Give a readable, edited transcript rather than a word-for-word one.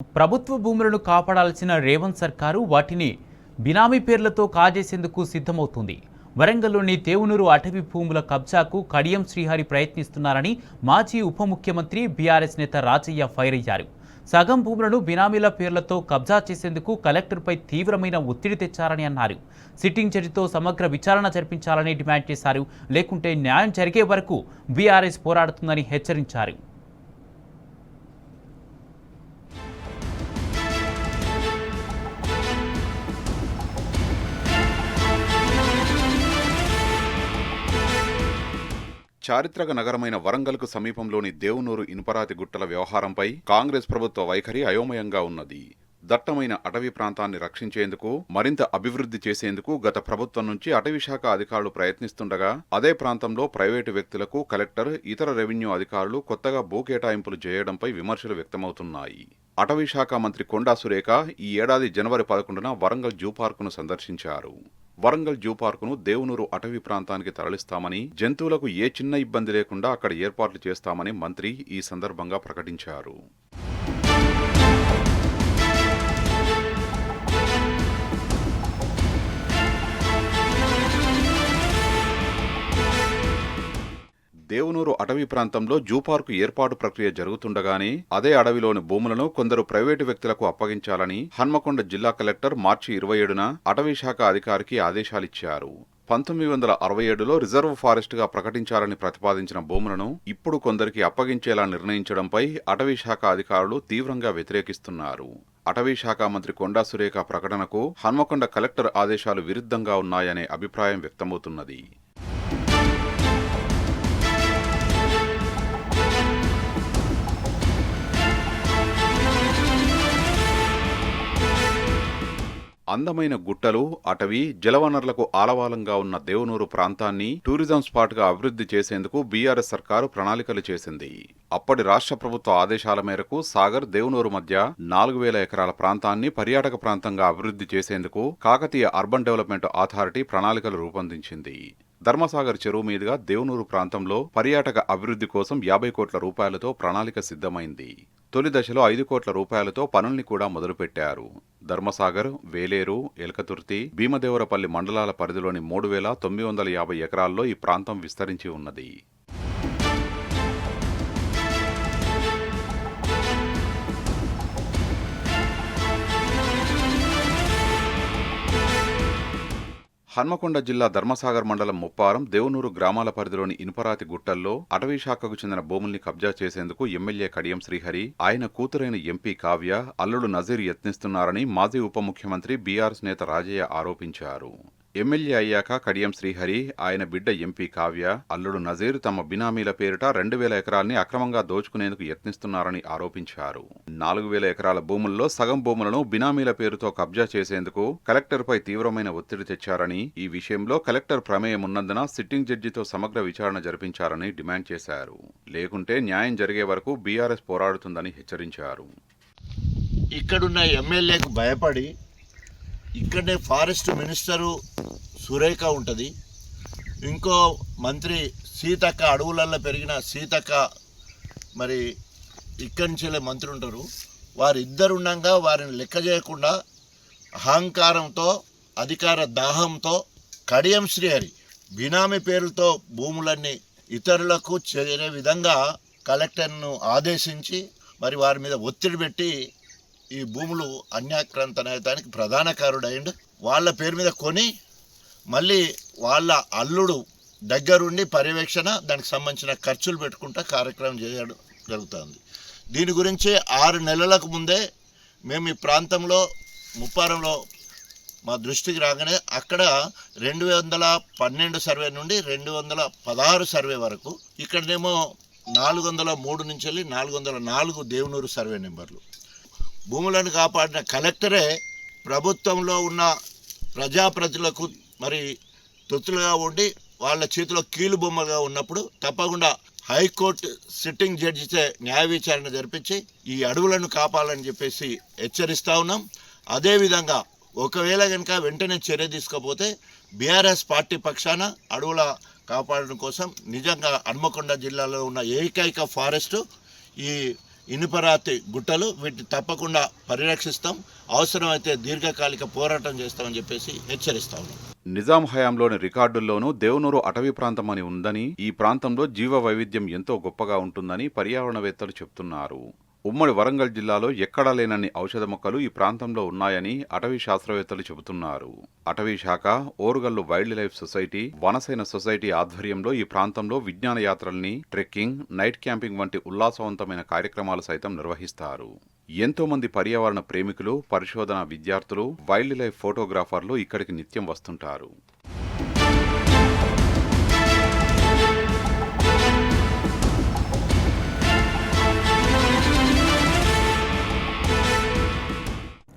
ప్రభుత్వ భూములను కాపాడాల్సిన రేవంత్ సర్కారు వాటిని బినామీ పేర్లతో కాజేసేందుకు సిద్ధమవుతుంది. వరంగల్లోని దేవునూరు అటవీ భూముల కబ్జాకు కడియం శ్రీహరి ప్రయత్నిస్తున్నారని మాజీ ఉప ముఖ్యమంత్రి బీఆర్ఎస్ నేత రాజయ్య ఫైర్ అయ్యారు. సగం భూములను బినామీల పేర్లతో కబ్జా చేసేందుకు కలెక్టర్పై తీవ్రమైన ఒత్తిడి తెచ్చారని అన్నారు. సిట్టింగ్ జడ్జితో సమగ్ర విచారణ జరిపించాలని డిమాండ్ చేశారు. లేకుంటే న్యాయం జరిగే వరకు బీఆర్ఎస్ పోరాడుతుందని హెచ్చరించారు. చారిత్రక నగరమైన వరంగల్కు సమీపంలోని దేవునూరు ఇనుపరాతి గుట్టల వ్యవహారంపై కాంగ్రెస్ ప్రభుత్వ వైఖరి అయోమయంగా ఉన్నది. దట్టమైన అటవీ ప్రాంతాన్ని రక్షించేందుకు, మరింత అభివృద్ధి చేసేందుకు గత ప్రభుత్వం నుంచి అటవీ శాఖ అధికారులు ప్రయత్నిస్తుండగా, అదే ప్రాంతంలో ప్రైవేటు వ్యక్తులకు కలెక్టర్, ఇతర రెవెన్యూ అధికారులు కొత్తగా భూ కేటాయింపులు చేయడంపై విమర్శలు వ్యక్తమవుతున్నాయి. అటవీ శాఖ మంత్రి కొండా సురేఖ ఈ ఏడాది జనవరి 11న వరంగల్ జూ పార్కును సందర్శించారు. వరంగల్ జూ పార్కును దేవునూరు అటవీ ప్రాంతానికి తరలిస్తామని, జంతువులకు ఏ చిన్న ఇబ్బంది లేకుండా అక్కడ ఏర్పాట్లు చేస్తామని మంత్రి ఈ సందర్భంగా ప్రకటించారు. దేవునూరు అటవీ ప్రాంతంలో జూ పార్కు ఏర్పాటు ప్రక్రియ జరుగుతుండగానే అదే అడవిలోని భూములను కొందరు ప్రైవేటు వ్యక్తులకు అప్పగించాలని హన్మకొండ జిల్లా కలెక్టర్ మార్చి 27న అటవీ శాఖ అధికారికి ఆదేశాలిచ్చారు. 1967లో రిజర్వ్ ఫారెస్ట్ గా ప్రకటించాలని ప్రతిపాదించిన భూములను ఇప్పుడు కొందరికి అప్పగించేలా నిర్ణయించడంపై అటవీ శాఖ అధికారులు తీవ్రంగా వ్యతిరేకిస్తున్నారు. అటవీ శాఖ మంత్రి కొండా సురేఖ ప్రకటనకు హన్మకొండ కలెక్టర్ ఆదేశాలు విరుద్ధంగా ఉన్నాయనే అభిప్రాయం వ్యక్తమవుతున్నది. అందమైన గుట్టలు, అటవీ, జలవనరులకు ఆలవాలంగా ఉన్న దేవునూరు ప్రాంతాన్ని టూరిజం స్పాట్ గా అభివృద్ధి చేసేందుకు బీఆర్ఎస్ సర్కారు ప్రణాళికలు చేసింది. అప్పటి రాష్ట్ర ప్రభుత్వ ఆదేశాల మేరకు సాగర్, దేవునూరు మధ్య 4000 ఎకరాల ప్రాంతాన్ని పర్యాటక ప్రాంతంగా అభివృద్ధి చేసేందుకు కాకతీయ అర్బన్ డెవలప్మెంట్ అథారిటీ ప్రణాళికలు రూపొందించింది. ధర్మసాగర్ చెరువు మీదుగా దేవునూరు ప్రాంతంలో పర్యాటక అభివృద్ధి కోసం 50 కోట్ల రూపాయలతో ప్రణాళిక సిద్ధమైంది. తొలి దశలో 5 కోట్ల రూపాయలతో పనుల్ని కూడా మొదలుపెట్టారు. ధర్మసాగర్, వేలేరు, ఎల్కతుర్తి, భీమదేవరపల్లి మండలాల పరిధిలోని 3950 ఎకరాల్లో ఈ ప్రాంతం విస్తరించి ఉన్నది. హన్మకొండ జిల్లా ధర్మసాగర్ మండలం ముప్పారం, దేవునూరు గ్రామాల పరిధిలోని ఇనుపరాతి గుట్టల్లో అటవీ శాఖకు చెందిన భూముల్ని కబ్జా చేసేందుకు ఎమ్మెల్యే కడియం శ్రీహరి, ఆయన కూతురైన ఎంపీ కావ్య, అల్లుడు నజీర్ యత్నిస్తున్నారని మాజీ ఉప ముఖ్యమంత్రి బీఆర్ఎస్ నేత రాజయ్య ఆరోపించారు. ఎమ్మెల్యే అయ్యాక కడియం శ్రీహరి, ఆయన బిడ్డ ఎంపీ కావ్య, అల్లుడు నజీర్ తమ బినామీల పేరిట 2000 ఎకరాల్ని అక్రమంగా దోచుకునేందుకు యత్నిస్తున్నారని ఆరోపించారు. 4000 ఎకరాల భూముల్లో సగం భూములను బినామీల పేరుతో కబ్జా చేసేందుకు కలెక్టర్పై తీవ్రమైన ఒత్తిడి తెచ్చారని, ఈ విషయంలో కలెక్టర్ ప్రమేయం ఉన్నందున సిట్టింగ్ జడ్జితో సమగ్ర విచారణ జరిపించారని డిమాండ్ చేశారు. లేకుంటే న్యాయం జరిగే వరకు బీఆర్ఎస్ పోరాడుతుందని హెచ్చరించారు. ఇక్కడున్న ఎమ్మెల్యేకు భయపడి ఇక్కడనే ఫారెస్ట్ మినిస్టరు సురేఖ ఉంటుంది, ఇంకో మంత్రి సీతక్క, అడవులలో పెరిగిన సీతక్క, మరి ఇక్కడి నుంచే మంత్రి ఉంటారు. వారిద్దరు ఉండగా వారిని లెక్క చేయకుండా అహంకారంతో, అధికార దాహంతో కడియం శ్రీహరి బినామీ పేరుతో భూములన్నీ ఇతరులకు చేరే విధంగా కలెక్టర్ను ఆదేశించి మరి వారి మీద ఒత్తిడి పెట్టి ఈ భూములు అన్యాక్రాంతనయతానికి ప్రధాన కారుడైండు. వాళ్ళ పేరు మీద కొని మళ్ళీ వాళ్ళ అల్లుడు దగ్గరుండి పర్యవేక్షణ, దానికి సంబంధించిన ఖర్చులు పెట్టుకుంటా కార్యక్రమం చేయడం జరుగుతుంది. దీని గురించి 6 నెలలకు ముందే మేము ఈ ప్రాంతంలో ముప్పారంలో మా దృష్టికి రాగానే అక్కడ 212 సర్వే నుండి 216 సర్వే వరకు, ఇక్కడనేమో 403 నుంచి వెళ్ళి 404 దేవునూరు సర్వే నెంబర్లు. భూములను కాపాడిన కలెక్టరే ప్రభుత్వంలో ఉన్న ప్రజాప్రతినిధులకు మరి తొత్తులుగా ఉండి వాళ్ళ చేతిలో కీలుబొమ్మగా ఉన్నప్పుడు తప్పకుండా హైకోర్టు సిట్టింగ్ జడ్జిచే న్యాయ విచారణ జరిపించి ఈ అడవులను కాపాడాలని చెప్పేసి హెచ్చరిస్తూ ఉన్నాం. అదేవిధంగా ఒకవేళ కనుక వెంటనే చర్య తీసుకోకపోతే బీఆర్ఎస్ పార్టీ పక్షాన అడవుల కాపాడడం కోసం నిజంగా హన్మకొండ జిల్లాలో ఉన్న ఏకైక ఫారెస్టు ఈ ఇనుపరాతి గుట్టలు. వీటిని తప్పకుండా పరిరక్షిస్తాం, అవసరమైతే దీర్ఘకాలిక పోరాటం చేస్తామని చెప్పేసి హెచ్చరిస్తా ఉన్నాం. నిజాం హయాంలోని రికార్డుల్లోనూ దేవనూరు అటవీ ప్రాంతం అని ఉందని, ఈ ప్రాంతంలో జీవ వైవిధ్యం ఎంతో గొప్పగా ఉంటుందని పర్యావరణవేత్తలు చెప్తున్నారు. ఉమ్మడి వరంగల్ జిల్లాలో ఎక్కడా లేనన్ని ఔషధ మొక్కలు ఈ ప్రాంతంలో ఉన్నాయని అటవీ శాస్త్రవేత్తలు చెబుతున్నారు. అటవీ శాఖ, Orugallu wildlife society, Vanasena society ఆధ్వర్యంలో ఈ ప్రాంతంలో విజ్ఞాన యాత్రల్ని, ట్రెక్కింగ్, నైట్ క్యాంపింగ్ వంటి ఉల్లాసవంతమైన కార్యక్రమాలు సైతం నిర్వహిస్తారు. ఎంతో మంది పర్యావరణ ప్రేమికులు, పరిశోధన విద్యార్థులు, వైల్డ్ లైఫ్ ఫోటోగ్రాఫర్లు ఇక్కడికి నిత్యం వస్తుంటారు.